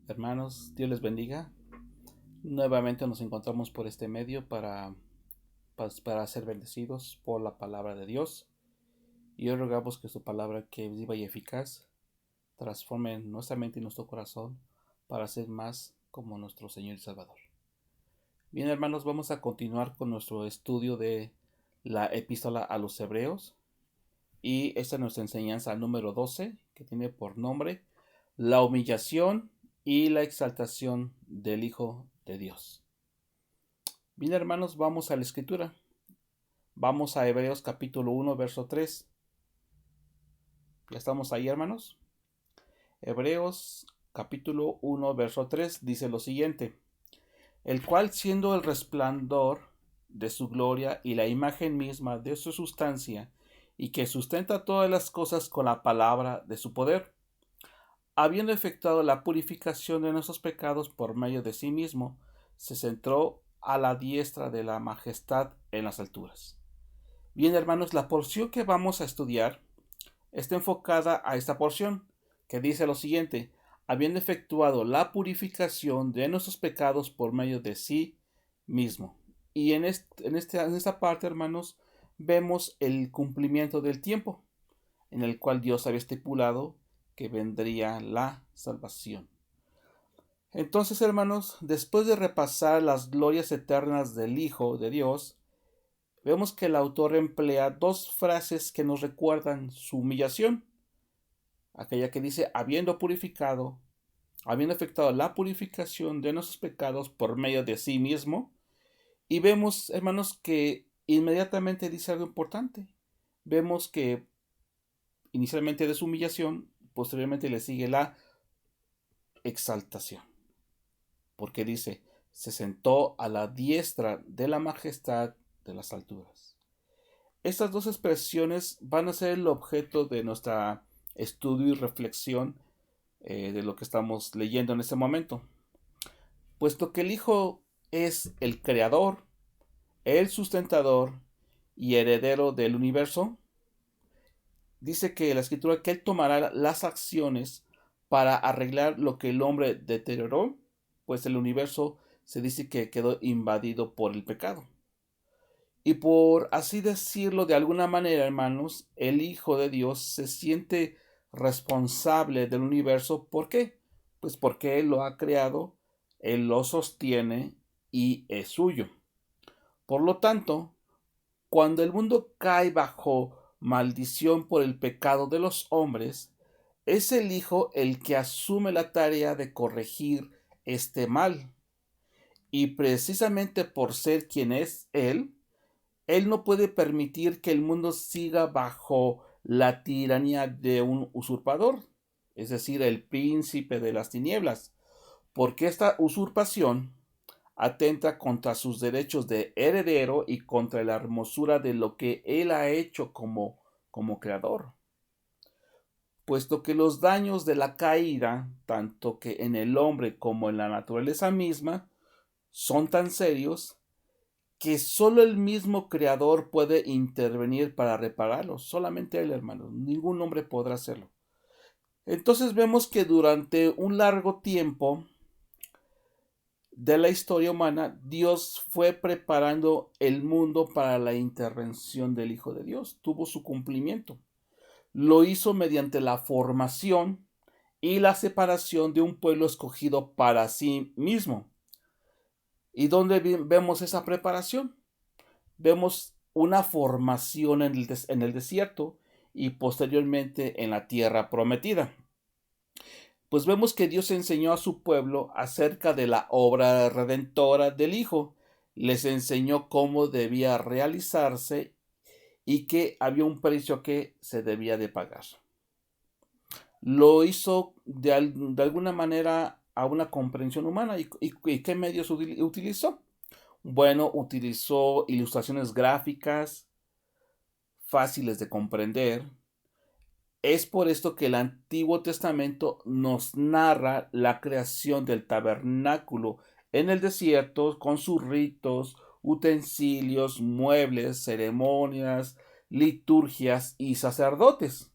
Hermanos, Dios les bendiga. Nuevamente nos encontramos por este medio para ser bendecidos por la palabra de Dios. Y hoy rogamos que su palabra, que es viva y eficaz, transforme nuestra mente y nuestro corazón para ser más como nuestro Señor y Salvador. Bien, hermanos, vamos a continuar con nuestro estudio de la epístola a los Hebreos. Y esta es nuestra enseñanza número 12, que tiene por nombre la humillación y la exaltación del Hijo de Dios. Bien, hermanos, vamos a la escritura. Vamos a Hebreos capítulo 1, verso 3. ¿Ya estamos ahí, hermanos? Hebreos capítulo 1, verso 3 dice lo siguiente: el cual, siendo el resplandor de su gloria y la imagen misma de su sustancia, y que sustenta todas las cosas con la palabra de su poder, habiendo efectuado la purificación de nuestros pecados por medio de sí mismo, se sentó a la diestra de la majestad en las alturas. Bien, hermanos, la porción que vamos a estudiar está enfocada a esta porción, que dice lo siguiente: habiendo efectuado la purificación de nuestros pecados por medio de sí mismo. Y en esta parte, hermanos, vemos el cumplimiento del tiempo, en el cual Dios había estipulado que vendría la salvación. Entonces, hermanos, después de repasar las glorias eternas del Hijo de Dios, vemos que el autor emplea dos frases que nos recuerdan su humillación. Aquella que dice, habiendo efectuado la purificación de nuestros pecados por medio de sí mismo. Y vemos, hermanos, que inmediatamente dice algo importante. Vemos que inicialmente de su humillación, posteriormente le sigue la exaltación. Porque dice, se sentó a la diestra de la majestad de las alturas. Estas dos expresiones van a ser el objeto de nuestro estudio y reflexión de lo que estamos leyendo en este momento. Puesto que el Hijo es el creador, el sustentador y heredero del universo, dice que la escritura que él tomará las acciones para arreglar lo que el hombre deterioró, pues el universo se dice que quedó invadido por el pecado. Y por así decirlo de alguna manera, hermanos, el Hijo de Dios se siente responsable del universo. ¿Por qué? Pues porque Él lo ha creado, Él lo sostiene y es suyo. Por lo tanto, cuando el mundo cae bajo maldición por el pecado de los hombres, es el Hijo el que asume la tarea de corregir este mal. Y precisamente por ser quien es Él no puede permitir que el mundo siga bajo la tiranía de un usurpador, es decir, el príncipe de las tinieblas, porque esta usurpación atenta contra sus derechos de heredero y contra la hermosura de lo que él ha hecho como creador. Puesto que los daños de la caída, tanto que en el hombre como en la naturaleza misma, son tan serios que solo el mismo creador puede intervenir para repararlos. Solamente él, hermanos. Ningún hombre podrá hacerlo. Entonces vemos que durante un largo tiempo de la historia humana, Dios fue preparando el mundo para la intervención del Hijo de Dios. Tuvo su cumplimiento. Lo hizo mediante la formación y la separación de un pueblo escogido para sí mismo. ¿Y dónde vemos esa preparación? Vemos una formación en el desierto y posteriormente en la tierra prometida. Pues vemos que Dios enseñó a su pueblo acerca de la obra redentora del Hijo. Les enseñó cómo debía realizarse y que había un precio que se debía de pagar. Lo hizo de alguna manera a una comprensión humana. ¿Y qué medios utilizó? Bueno, utilizó ilustraciones gráficas fáciles de comprender. Es por esto que el Antiguo Testamento nos narra la creación del tabernáculo en el desierto con sus ritos, utensilios, muebles, ceremonias, liturgias y sacerdotes.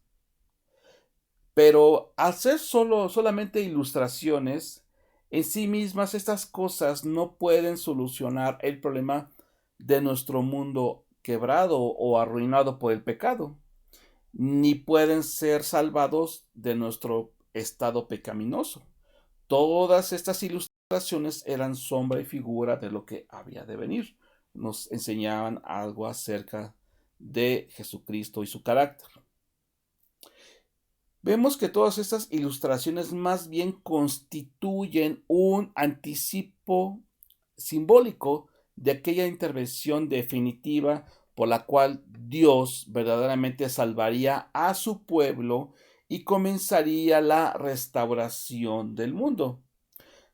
Pero al ser solamente ilustraciones, En sí mismas estas cosas no pueden solucionar el problema de nuestro mundo quebrado o arruinado por el pecado, ni pueden ser salvados de nuestro estado pecaminoso. Todas estas ilustraciones eran sombra y figura de lo que había de venir. Nos enseñaban algo acerca de Jesucristo y su carácter. Vemos que todas estas ilustraciones más bien constituyen un anticipo simbólico de aquella intervención definitiva por la cual Dios verdaderamente salvaría a su pueblo y comenzaría la restauración del mundo.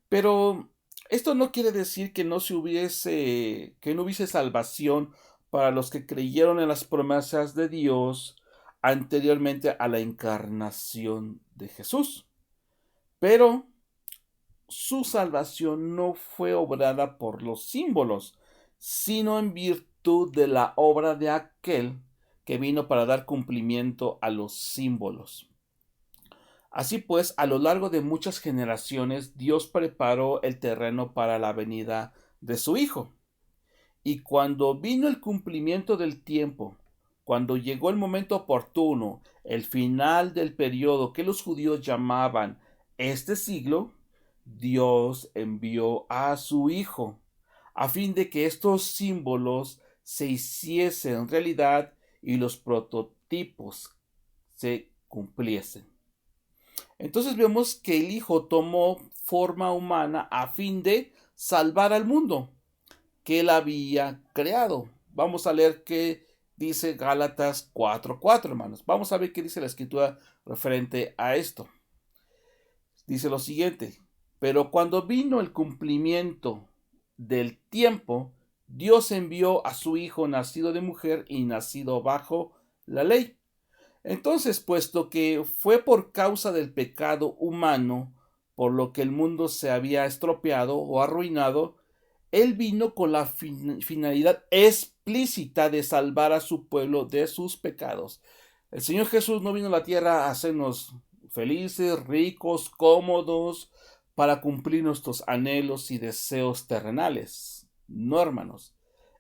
Pero esto no quiere decir que no hubiese salvación para los que creyeron en las promesas de Dios anteriormente a la encarnación de Jesús. Pero su salvación no fue obrada por los símbolos, sino en virtud de la obra de aquel que vino para dar cumplimiento a los símbolos. Así pues, a lo largo de muchas generaciones, Dios preparó el terreno para la venida de su Hijo. Y cuando vino el cumplimiento del tiempo, cuando llegó el momento oportuno, el final del periodo que los judíos llamaban este siglo, Dios envió a su Hijo, a fin de que estos símbolos se hiciesen realidad y los prototipos se cumpliesen. Entonces vemos que el Hijo tomó forma humana a fin de salvar al mundo que él había creado. Vamos a leer qué dice Gálatas 4:4, hermanos. Vamos a ver qué dice la escritura referente a esto. Dice lo siguiente: pero cuando vino el cumplimiento del tiempo, Dios envió a su Hijo nacido de mujer y nacido bajo la ley. Entonces, puesto que fue por causa del pecado humano por lo que el mundo se había estropeado o arruinado, Él vino con la finalidad explícita de salvar a su pueblo de sus pecados. El Señor Jesús no vino a la tierra a hacernos felices, ricos, cómodos, para cumplir nuestros anhelos y deseos terrenales. No, hermanos.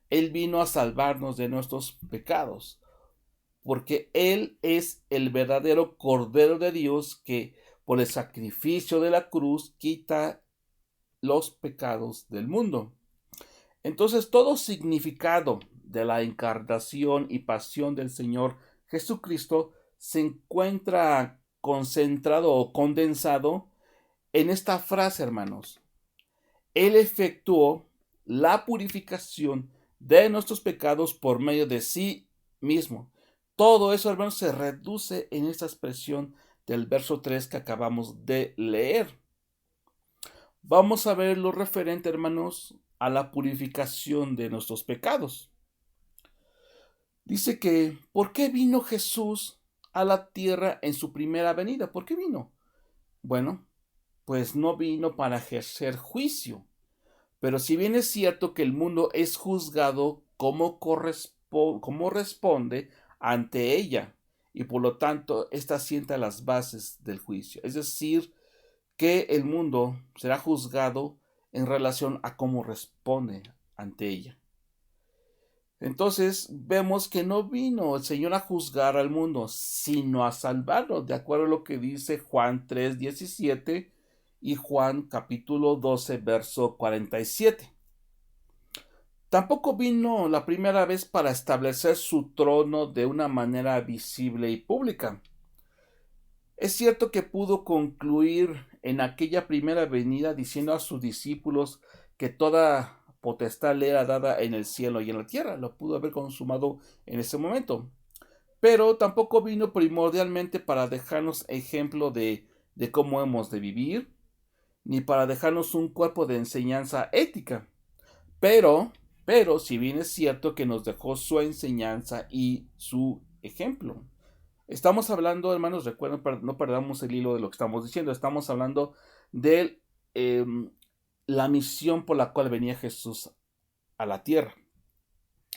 Él vino a salvarnos de nuestros pecados, porque Él es el verdadero Cordero de Dios que por el sacrificio de la cruz quita los pecados del mundo. Entonces, todo significado de la encarnación y pasión del Señor Jesucristo se encuentra concentrado o condensado en esta frase, hermanos. Él efectuó la purificación de nuestros pecados por medio de sí mismo. Todo eso, hermanos, se reduce en esta expresión del verso 3 que acabamos de leer. Vamos a ver lo referente, hermanos, a la purificación de nuestros pecados. Dice que, ¿por qué vino Jesús a la tierra en su primera venida? ¿Por qué vino? Bueno, pues no vino para ejercer juicio. Pero si bien es cierto que el mundo es juzgado como responde ante ella, y por lo tanto ésta sienta las bases del juicio. Es decir, que el mundo será juzgado en relación a cómo responde ante ella. Entonces vemos que no vino el Señor a juzgar al mundo, sino a salvarlo, de acuerdo a lo que dice Juan 3:17 y Juan capítulo 12, verso 47. Tampoco vino la primera vez para establecer su trono de una manera visible y pública. Es cierto que pudo concluir en aquella primera venida diciendo a sus discípulos que toda potestad le era dada en el cielo y en la tierra. Lo pudo haber consumado en ese momento. Pero tampoco vino primordialmente para dejarnos ejemplo de cómo hemos de vivir, ni para dejarnos un cuerpo de enseñanza ética. Pero, si bien es cierto que nos dejó su enseñanza y su ejemplo. Estamos hablando, hermanos, recuerden, no perdamos el hilo de lo que estamos diciendo. Estamos hablando de la misión por la cual venía Jesús a la tierra.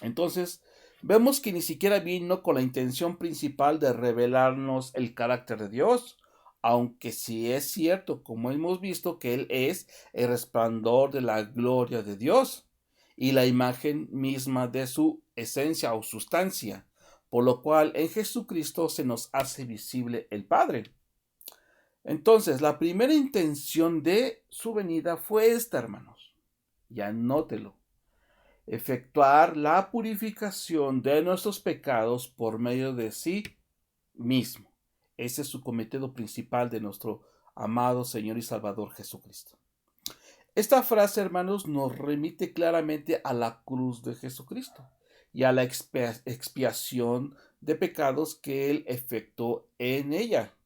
Entonces, vemos que ni siquiera vino con la intención principal de revelarnos el carácter de Dios, aunque sí es cierto, como hemos visto, que Él es el resplandor de la gloria de Dios y la imagen misma de su esencia o sustancia, por lo cual en Jesucristo se nos hace visible el Padre. Entonces, la primera intención de su venida fue esta, hermanos, y anótelo: efectuar la purificación de nuestros pecados por medio de sí mismo. Ese es su cometido principal de nuestro amado Señor y Salvador Jesucristo. Esta frase, hermanos, nos remite claramente a la cruz de Jesucristo y a la expiación de pecados que Él efectuó en ella.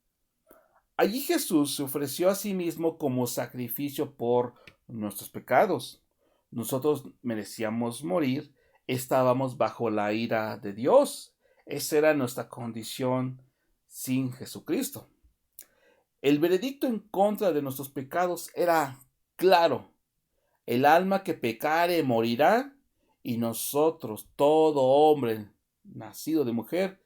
Allí Jesús se ofreció a sí mismo como sacrificio por nuestros pecados. Nosotros merecíamos morir, estábamos bajo la ira de Dios. Esa era nuestra condición sin Jesucristo. El veredicto en contra de nuestros pecados era claro: el alma que pecare morirá, y nosotros, todo hombre nacido de mujer,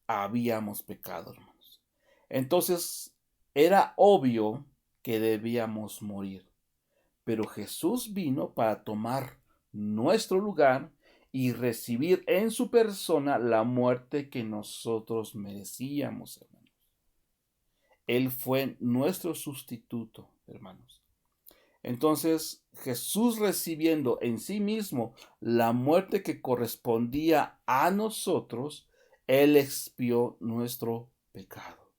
habíamos pecado, hermanos. Entonces, era obvio que debíamos morir. Pero Jesús vino para tomar nuestro lugar y recibir en su persona la muerte que nosotros merecíamos, hermanos. Él fue nuestro sustituto, hermanos. Entonces, Jesús, recibiendo en sí mismo la muerte que correspondía a nosotros, Él expió nuestro pecado.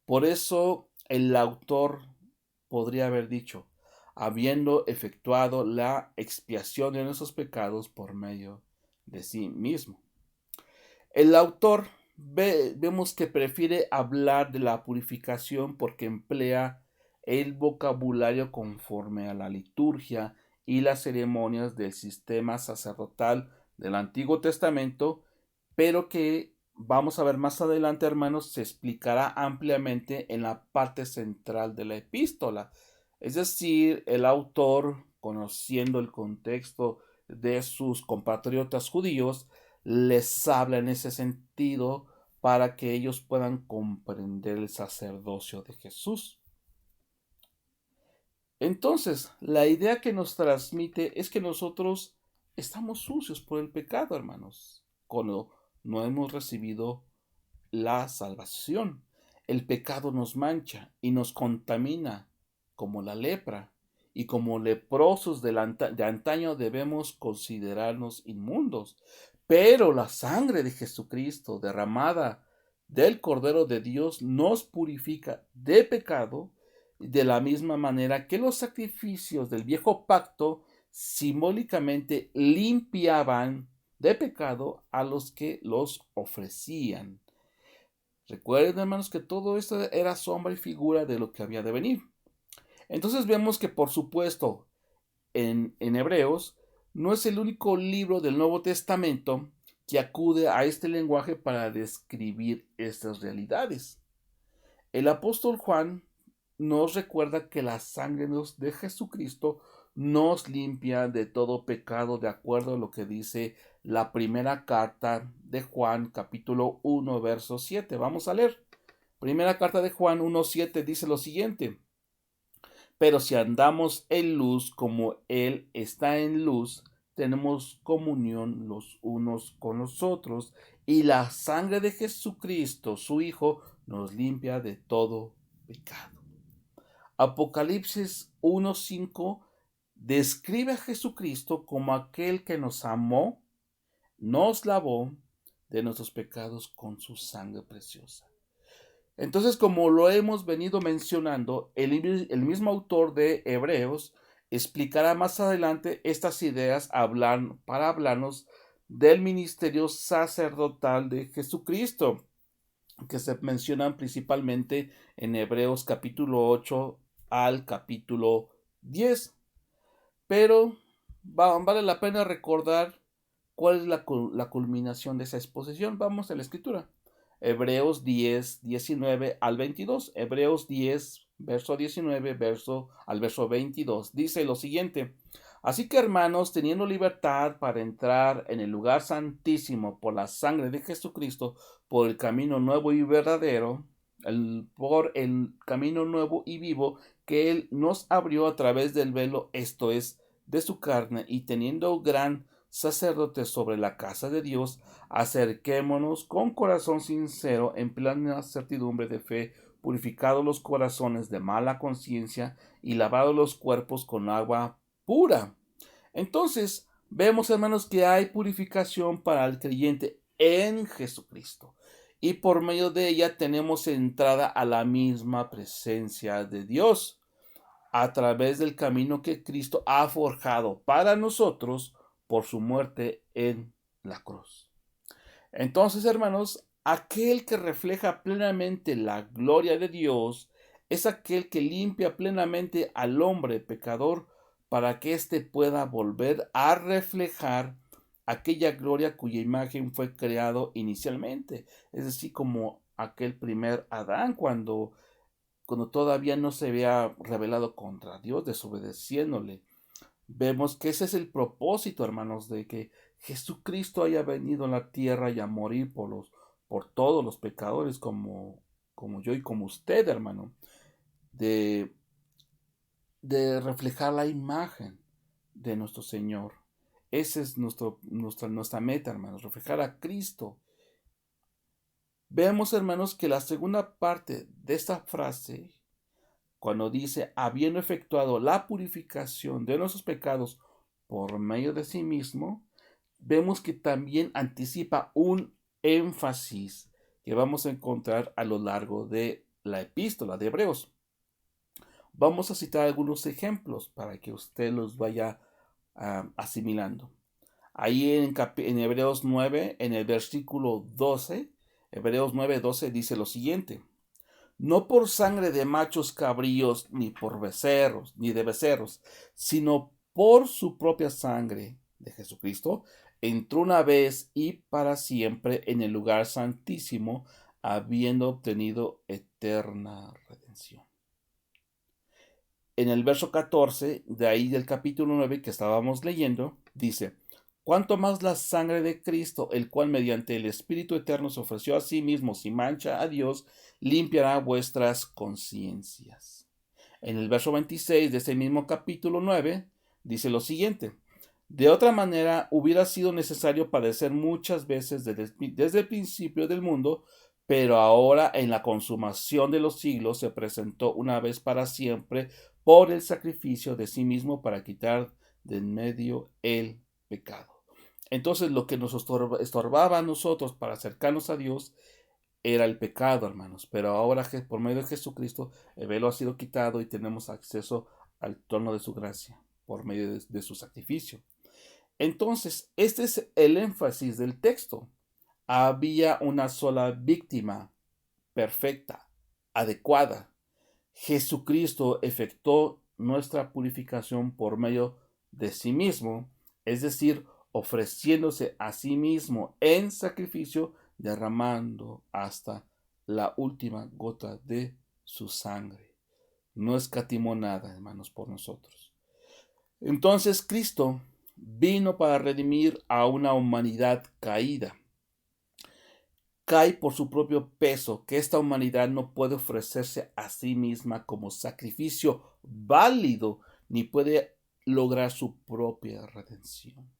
Por eso el autor podría haber dicho: habiendo efectuado la expiación de nuestros pecados por medio de sí mismo. El autor vemos que prefiere hablar de la purificación porque emplea el vocabulario conforme a la liturgia y las ceremonias del sistema sacerdotal del Antiguo Testamento, pero que vamos a ver más adelante, hermanos, se explicará ampliamente en la parte central de la epístola. Es decir, el autor, conociendo el contexto de sus compatriotas judíos, les habla en ese sentido para que ellos puedan comprender el sacerdocio de Jesús. Entonces, la idea que nos transmite es que nosotros estamos sucios por el pecado, hermanos, cuando no hemos recibido la salvación. El pecado nos mancha y nos contamina como la lepra, y como leprosos de antaño debemos considerarnos inmundos. Pero la sangre de Jesucristo derramada del Cordero de Dios nos purifica de pecado, de la misma manera que los sacrificios del viejo pacto simbólicamente limpiaban de pecado a los que los ofrecían. Recuerden, hermanos, que todo esto era sombra y figura de lo que había de venir. Entonces vemos que, por supuesto, en Hebreos no es el único libro del Nuevo Testamento que acude a este lenguaje para describir estas realidades. El apóstol Juan nos recuerda que la sangre de Jesucristo nos limpia de todo pecado, de acuerdo a lo que dice la primera carta de Juan, capítulo 1, verso 7. Vamos a leer. Primera carta de Juan 1:7 dice lo siguiente: pero si andamos en luz como Él está en luz, tenemos comunión los unos con los otros, y la sangre de Jesucristo, su Hijo, nos limpia de todo pecado. Apocalipsis 1:5 describe a Jesucristo como aquel que nos amó, nos lavó de nuestros pecados con su sangre preciosa. Entonces, como lo hemos venido mencionando, el mismo autor de Hebreos explicará más adelante estas ideas para hablarnos del ministerio sacerdotal de Jesucristo, que se mencionan principalmente en Hebreos capítulo 8 al capítulo 10. Pero vale la pena recordar cuál es la culminación de esa exposición. Vamos a la escritura. Hebreos 10, 19 al 22. Hebreos 10, verso 19, al verso 22. Dice lo siguiente: así que, hermanos, teniendo libertad para entrar en el lugar santísimo por la sangre de Jesucristo, por el camino nuevo y verdadero, por el camino nuevo y vivo que Él nos abrió a través del velo, esto es, de su carne, y teniendo gran sacerdote sobre la casa de Dios, acerquémonos con corazón sincero, en plena certidumbre de fe, purificados los corazones de mala conciencia y lavados los cuerpos con agua pura. Entonces, vemos, hermanos, que hay purificación para el creyente en Jesucristo. Y por medio de ella tenemos entrada a la misma presencia de Dios a través del camino que Cristo ha forjado para nosotros por su muerte en la cruz. Entonces, hermanos, aquel que refleja plenamente la gloria de Dios es aquel que limpia plenamente al hombre pecador para que éste pueda volver a reflejar aquella gloria cuya imagen fue creado inicialmente. Es decir, como aquel primer Adán cuando todavía no se había rebelado contra Dios, desobedeciéndole. Vemos que ese es el propósito, hermanos, de que Jesucristo haya venido a la tierra y a morir por todos los pecadores, como yo y como usted, hermano, de, de reflejar la imagen de nuestro Señor. Esa es nuestra meta, hermanos, reflejar a Cristo. Vemos, hermanos, que la segunda parte de esta frase, cuando dice, habiendo efectuado la purificación de nuestros pecados por medio de sí mismo, vemos que también anticipa un énfasis que vamos a encontrar a lo largo de la epístola de Hebreos. Vamos a citar algunos ejemplos para que usted los vaya asimilando. Ahí en Hebreos 9, en el versículo 12, Hebreos 9:12 dice lo siguiente: no por sangre de machos cabríos, ni por becerros, ni de becerros, sino por su propia sangre de Jesucristo, entró una vez y para siempre en el lugar santísimo, habiendo obtenido eterna redención. En el verso 14, de ahí del capítulo 9 que estábamos leyendo, dice: cuanto más la sangre de Cristo, el cual mediante el Espíritu Eterno se ofreció a sí mismo sin mancha a Dios, limpiará vuestras conciencias. En el verso 26 de ese mismo capítulo 9, dice lo siguiente: de otra manera hubiera sido necesario padecer muchas veces desde el principio del mundo, pero ahora en la consumación de los siglos se presentó una vez para siempre por el sacrificio de sí mismo para quitar de en medio el pecado. Entonces lo que nos estorbaba a nosotros para acercarnos a Dios era el pecado, hermanos, pero ahora que por medio de Jesucristo el velo ha sido quitado y tenemos acceso al trono de su gracia por medio de su sacrificio. Entonces, este es el énfasis del texto. Había una sola víctima perfecta, adecuada. Jesucristo efectuó nuestra purificación por medio de sí mismo, es decir, ofreciéndose a sí mismo en sacrificio, derramando hasta la última gota de su sangre. No escatimó nada, hermanos, por nosotros. Entonces Cristo vino para redimir a una humanidad caída. Cae por su propio peso, que esta humanidad no puede ofrecerse a sí misma como sacrificio válido, ni puede lograr su propia redención.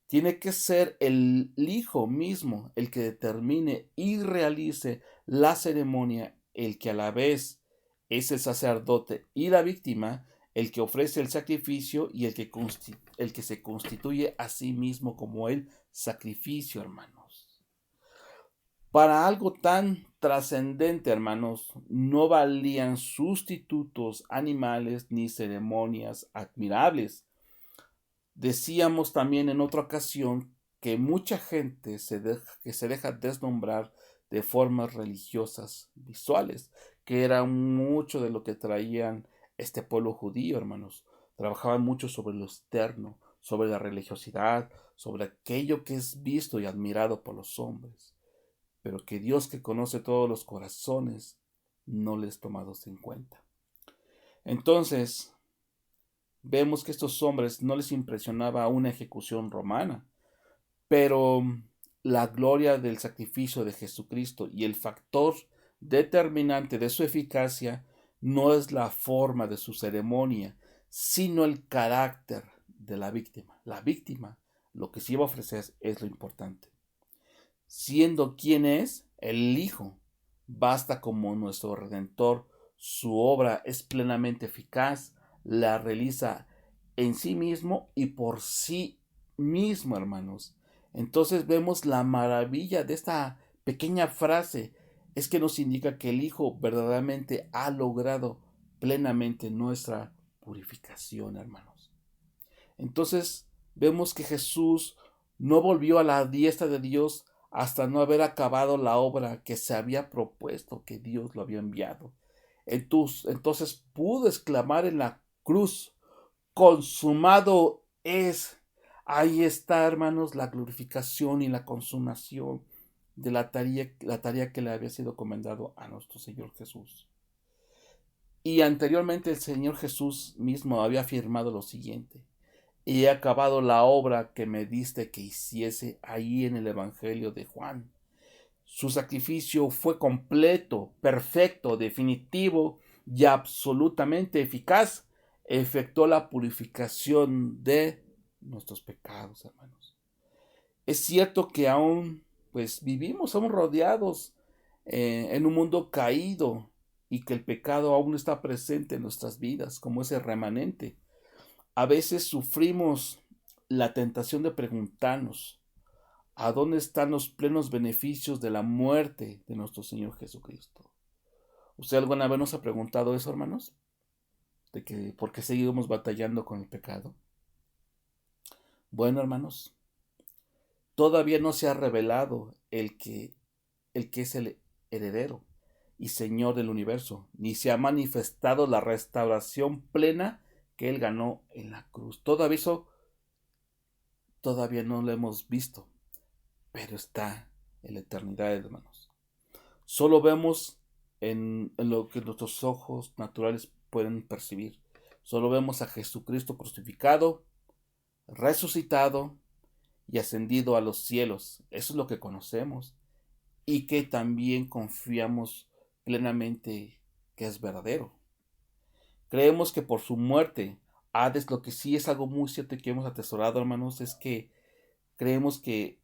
Tiene que ser el Hijo mismo el que determine y realice la ceremonia, el que a la vez es el sacerdote y la víctima, el que ofrece el sacrificio y el que se constituye a sí mismo como el sacrificio, hermanos. Para algo tan trascendente, hermanos, no valían sustitutos animales ni ceremonias admirables. Decíamos también en otra ocasión que mucha gente que se deja deslumbrar de formas religiosas visuales, que era mucho de lo que traían este pueblo judío, hermanos. Trabajaban mucho sobre lo externo, sobre la religiosidad, sobre aquello que es visto y admirado por los hombres, pero que Dios, que conoce todos los corazones, no les tomado en cuenta. Entonces, vemos que a estos hombres no les impresionaba una ejecución romana, pero la gloria del sacrificio de Jesucristo y el factor determinante de su eficacia no es la forma de su ceremonia, sino el carácter de la víctima. La víctima, lo que se iba a ofrecer es lo importante. Siendo quien es el Hijo, basta como nuestro Redentor. Su obra es plenamente eficaz, la realiza en sí mismo y por sí mismo, hermanos. Entonces vemos la maravilla de esta pequeña frase, es que nos indica que el Hijo verdaderamente ha logrado plenamente nuestra purificación, hermanos. Entonces vemos que Jesús no volvió a la diestra de Dios hasta no haber acabado la obra que se había propuesto, que Dios lo había enviado. Entonces pudo exclamar en la cruz, consumado es. Ahí está, hermanos, la glorificación y la consumación de la tarea que le había sido encomendado a nuestro Señor Jesús. Y anteriormente el Señor Jesús mismo había afirmado lo siguiente: y he acabado la obra que me diste que hiciese, ahí en el Evangelio de Juan. Su sacrificio fue completo, perfecto, definitivo y absolutamente eficaz. Efectuó la purificación de nuestros pecados, hermanos. Es cierto que aún pues vivimos aún rodeados en un mundo caído y que el pecado aún está presente en nuestras vidas como ese remanente. A veces sufrimos la tentación de preguntarnos, ¿a dónde están los plenos beneficios de la muerte de nuestro Señor Jesucristo? ¿Usted alguna vez nos ha preguntado eso, hermanos? ¿De que por qué seguimos batallando con el pecado? Bueno, hermanos, todavía no se ha revelado el que es el heredero y Señor del universo, ni se ha manifestado la restauración plena que Él ganó en la cruz. Todavía no lo hemos visto, pero está en la eternidad, hermanos. Solo vemos en lo que nuestros ojos naturales pueden percibir. Solo vemos a Jesucristo crucificado, resucitado y ascendido a los cielos. Eso es lo que conocemos y que también confiamos plenamente que es verdadero. Creemos que por su muerte, Hades, lo que sí es algo muy cierto y que hemos atesorado, hermanos, es que creemos que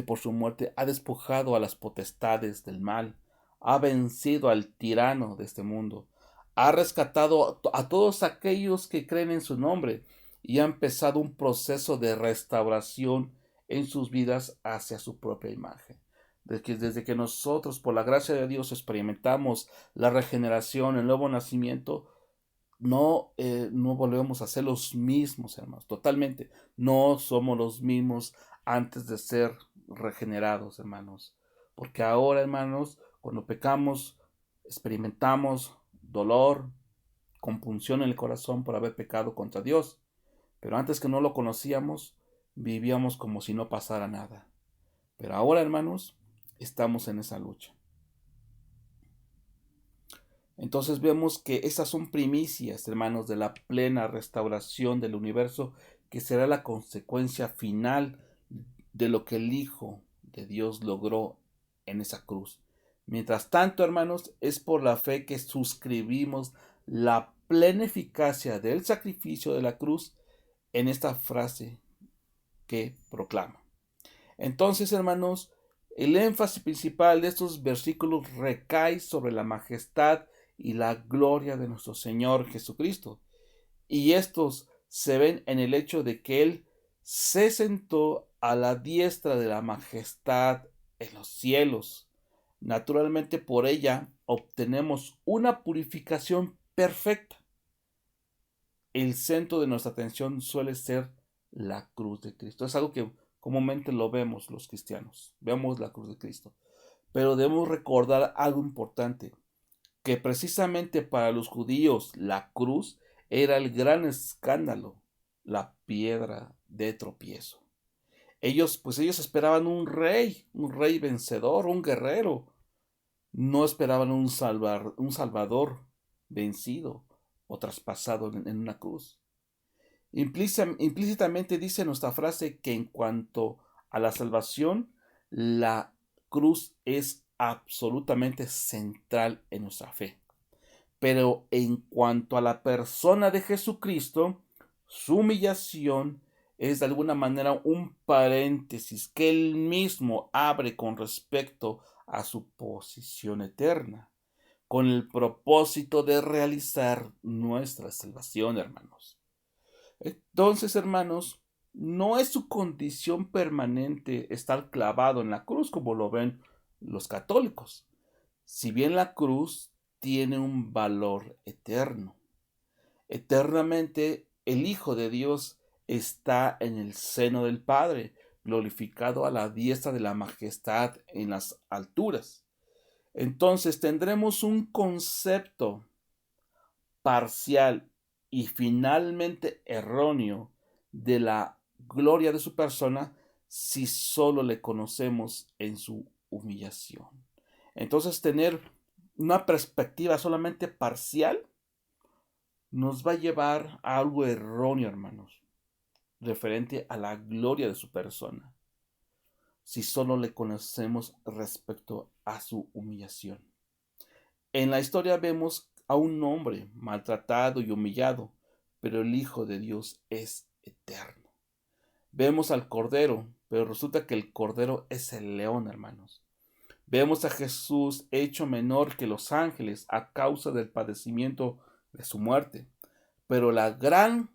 por su muerte ha despojado a las potestades del mal, ha vencido al tirano de este mundo, ha rescatado a todos aquellos que creen en su nombre y ha empezado un proceso de restauración en sus vidas hacia su propia imagen. Desde que nosotros, por la gracia de Dios, experimentamos la regeneración, el nuevo nacimiento, no volvemos a ser los mismos, hermanos, totalmente. No somos los mismos antes de ser regenerados, hermanos. Porque ahora, hermanos, cuando pecamos, experimentamos dolor, compunción en el corazón por haber pecado contra Dios. Pero antes que no lo conocíamos, vivíamos como si no pasara nada. Pero ahora, hermanos, estamos en esa lucha. Entonces vemos que esas son primicias, hermanos, de la plena restauración del universo, que será la consecuencia final de lo que el Hijo de Dios logró en esa cruz. Mientras tanto, hermanos, es por la fe que suscribimos la plena eficacia del sacrificio de la cruz en esta frase que proclama. Entonces, hermanos, el énfasis principal de estos versículos recae sobre la majestad y la gloria de nuestro Señor Jesucristo. Y estos se ven en el hecho de que Él se sentó a la diestra de la majestad en los cielos. Naturalmente, por ella obtenemos una purificación perfecta. El centro de nuestra atención suele ser la cruz de Cristo. Es algo que comúnmente lo vemos los cristianos. Vemos la cruz de Cristo. Pero debemos recordar algo importante, que precisamente para los judíos la cruz era el gran escándalo, la piedra de tropiezo. Ellos esperaban un rey vencedor, un guerrero. No esperaban un salvador vencido o traspasado en una cruz. Implícitamente dice nuestra frase que en cuanto a la salvación, la cruz es absolutamente central en nuestra fe. Pero en cuanto a la persona de Jesucristo, su humillación es de alguna manera un paréntesis que él mismo abre con respecto a su posición eterna, con el propósito de realizar nuestra salvación, hermanos. Entonces, hermanos, no es su condición permanente estar clavado en la cruz como lo ven los católicos. Si bien la cruz tiene un valor eterno. Eternamente el Hijo de Dios está en el seno del Padre, glorificado a la diestra de la majestad en las alturas. Entonces tendremos un concepto parcial y finalmente erróneo de la gloria de su persona si solo le conocemos en su humillación. Entonces tener una perspectiva solamente parcial nos va a llevar a algo erróneo, hermanos, referente a la gloria de su persona, si solo le conocemos respecto a su humillación. En la historia vemos a un hombre maltratado y humillado, pero el Hijo de Dios es eterno. Vemos al Cordero, pero resulta que el Cordero es el león, hermanos. Vemos a Jesús hecho menor que los ángeles a causa del padecimiento de su muerte. Pero la gran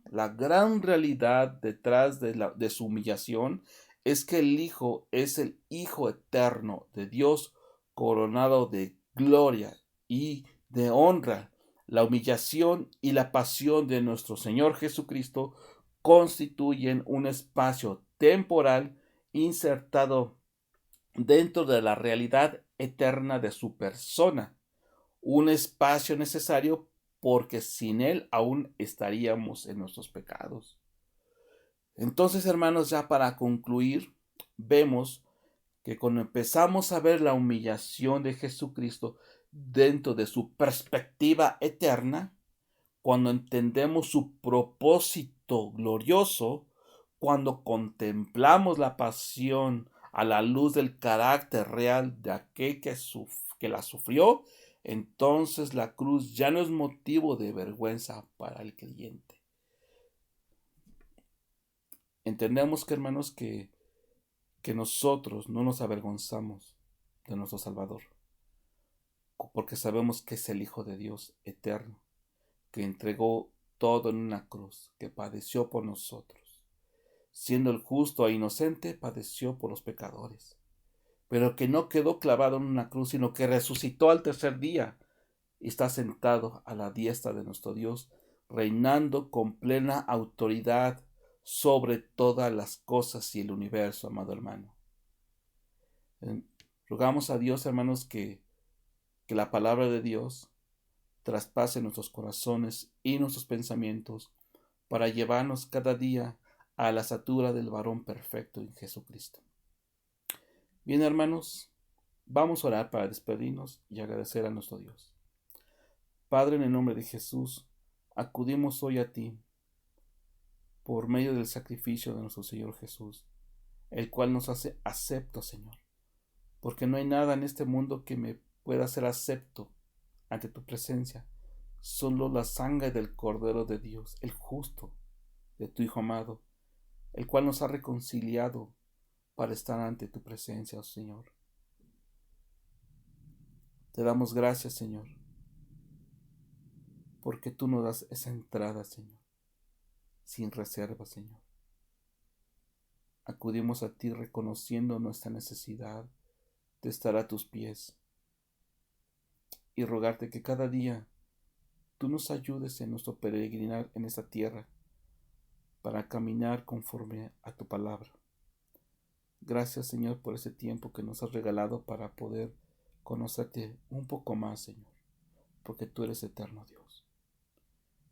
realidad detrás de su humillación es que el Hijo es el Hijo eterno de Dios, coronado de gloria y de honra. La humillación y la pasión de nuestro Señor Jesucristo constituyen un espacio temporal insertado dentro de la realidad eterna de su persona, un espacio necesario porque sin él aún estaríamos en nuestros pecados. Entonces, hermanos, ya para concluir, vemos que cuando empezamos a ver la humillación de Jesucristo dentro de su perspectiva eterna, cuando entendemos su propósito glorioso, cuando contemplamos la pasión a la luz del carácter real de aquel que la sufrió, entonces la cruz ya no es motivo de vergüenza para el creyente. Entendemos que, hermanos, que nosotros no nos avergonzamos de nuestro Salvador, porque sabemos que es el Hijo de Dios eterno, que entregó todo en una cruz, que padeció por nosotros. Siendo el justo e inocente, padeció por los pecadores, pero que no quedó clavado en una cruz, sino que resucitó al tercer día y está sentado a la diestra de nuestro Dios, reinando con plena autoridad sobre todas las cosas y el universo, amado hermano. Rogamos a Dios, hermanos, que la palabra de Dios traspase nuestros corazones y nuestros pensamientos para llevarnos cada día a la estatura del varón perfecto en Jesucristo. Bien, hermanos, vamos a orar para despedirnos y agradecer a nuestro Dios. Padre, en el nombre de Jesús, acudimos hoy a ti por medio del sacrificio de nuestro Señor Jesús, el cual nos hace aceptos, Señor, porque no hay nada en este mundo que me pueda hacer acepto ante tu presencia, solo la sangre del Cordero de Dios, el justo, de tu Hijo amado, el cual nos ha reconciliado para estar ante tu presencia, oh Señor. Te damos gracias, Señor, porque tú nos das esa entrada, Señor, sin reserva, Señor. Acudimos a ti reconociendo nuestra necesidad de estar a tus pies y rogarte que cada día tú nos ayudes en nuestro peregrinar en esta tierra para caminar conforme a tu palabra. Gracias, Señor, por ese tiempo que nos has regalado para poder conocerte un poco más, Señor, porque tú eres eterno Dios.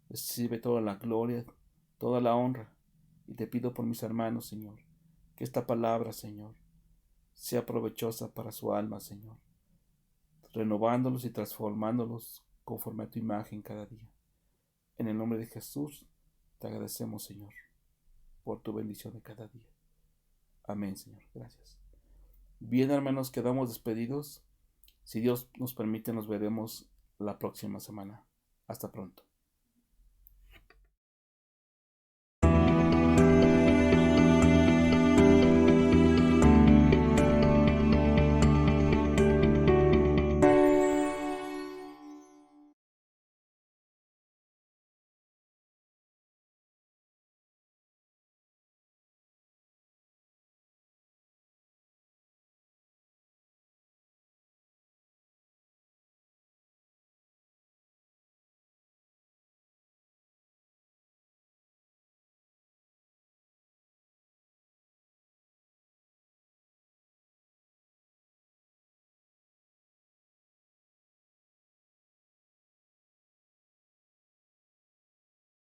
Recibe toda la gloria, toda la honra, y te pido por mis hermanos, Señor, que esta palabra, Señor, sea provechosa para su alma, Señor, renovándolos y transformándolos conforme a tu imagen cada día. En el nombre de Jesús, te agradecemos, Señor, por tu bendición de cada día. Amén, Señor. Gracias. Bien, hermanos, quedamos despedidos. Si Dios nos permite, nos veremos la próxima semana. Hasta pronto.